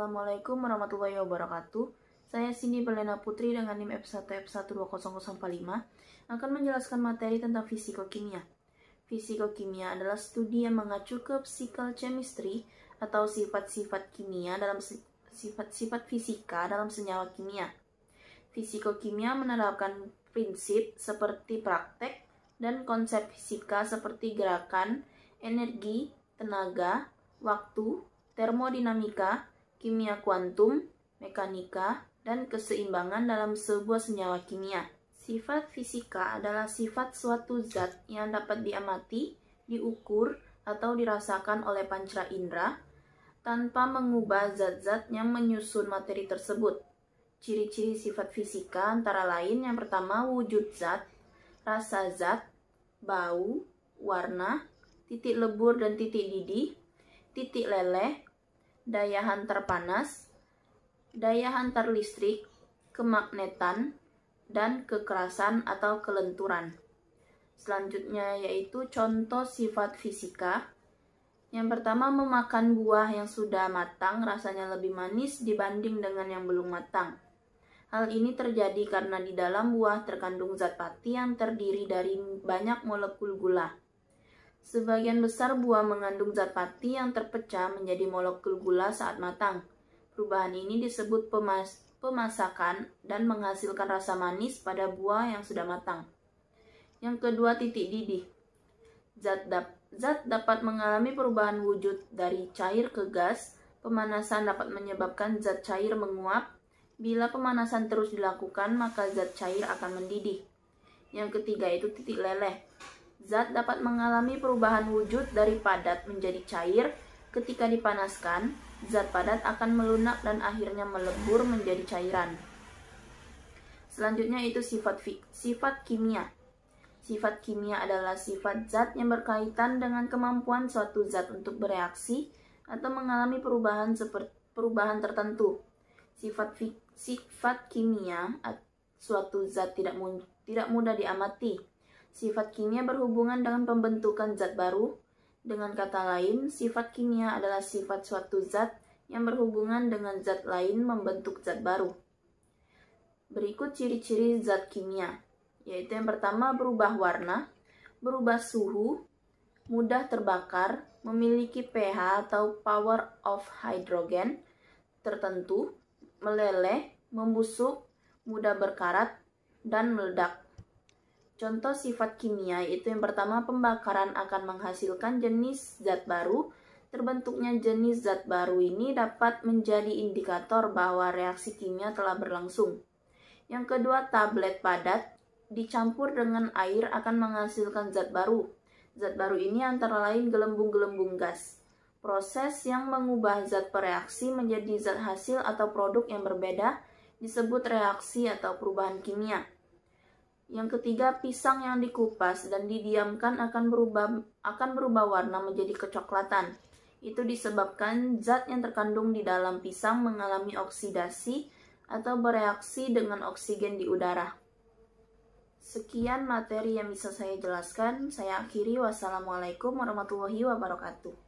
Assalamualaikum warahmatullahi wabarakatuh. Saya Cindy Belena Putri dengan NIM F1F120045 akan menjelaskan materi tentang fisikokimia. Fisikokimia adalah studi yang mengacu ke physical chemistry atau sifat-sifat kimia dalam sifat-sifat fisika dalam senyawa kimia. Fisikokimia menerapkan prinsip seperti praktek dan konsep fisika seperti gerakan, energi, tenaga, waktu, termodinamika, kimia kuantum, mekanika, dan keseimbangan dalam sebuah senyawa kimia. Sifat fisika adalah sifat suatu zat yang dapat diamati, diukur, atau dirasakan oleh panca indera tanpa mengubah zat-zat yang menyusun materi tersebut. Ciri-ciri sifat fisika antara lain yang pertama wujud zat, rasa zat, bau, warna, titik lebur dan titik didih, titik leleh, daya hantar panas, daya hantar listrik, kemagnetan, dan kekerasan atau kelenturan. Selanjutnya yaitu contoh sifat fisika. Yang pertama, memakan buah yang sudah matang rasanya lebih manis dibanding dengan yang belum matang. Hal ini terjadi karena di dalam buah terkandung zat pati yang terdiri dari banyak molekul gula. Sebagian besar buah mengandung zat pati yang terpecah menjadi molekul gula saat matang. Perubahan ini disebut pemasakan dan menghasilkan rasa manis pada buah yang sudah matang. Yang kedua, titik didih. Zat dapat mengalami perubahan wujud dari cair ke gas. Pemanasan dapat menyebabkan zat cair menguap. Bila pemanasan terus dilakukan, maka zat cair akan mendidih. Yang ketiga itu titik leleh. Zat dapat mengalami perubahan wujud dari padat menjadi cair. Ketika dipanaskan, zat padat akan melunak dan akhirnya melebur menjadi cairan. Selanjutnya itu sifat kimia. Sifat kimia adalah sifat zat yang berkaitan dengan kemampuan suatu zat untuk bereaksi atau mengalami perubahan tertentu. Sifat kimia suatu zat tidak mudah diamati. Sifat kimia berhubungan dengan pembentukan zat baru. Dengan kata lain, sifat kimia adalah sifat suatu zat yang berhubungan dengan zat lain membentuk zat baru. Berikut ciri-ciri zat kimia, yaitu yang pertama berubah warna, berubah suhu, mudah terbakar, memiliki pH atau power of hydrogen tertentu, meleleh, membusuk, mudah berkarat, dan meledak. Contoh sifat kimia yaitu yang pertama pembakaran akan menghasilkan jenis zat baru. Terbentuknya jenis zat baru ini dapat menjadi indikator bahwa reaksi kimia telah berlangsung. Yang kedua, tablet padat dicampur dengan air akan menghasilkan zat baru. Zat baru ini antara lain gelembung-gelembung gas. Proses yang mengubah zat pereaksi menjadi zat hasil atau produk yang berbeda disebut reaksi atau perubahan kimia. Yang ketiga, pisang yang dikupas dan didiamkan akan berubah warna menjadi kecoklatan. Itu disebabkan zat yang terkandung di dalam pisang mengalami oksidasi atau bereaksi dengan oksigen di udara. Sekian materi yang bisa saya jelaskan. Saya akhiri. Wassalamualaikum warahmatullahi wabarakatuh.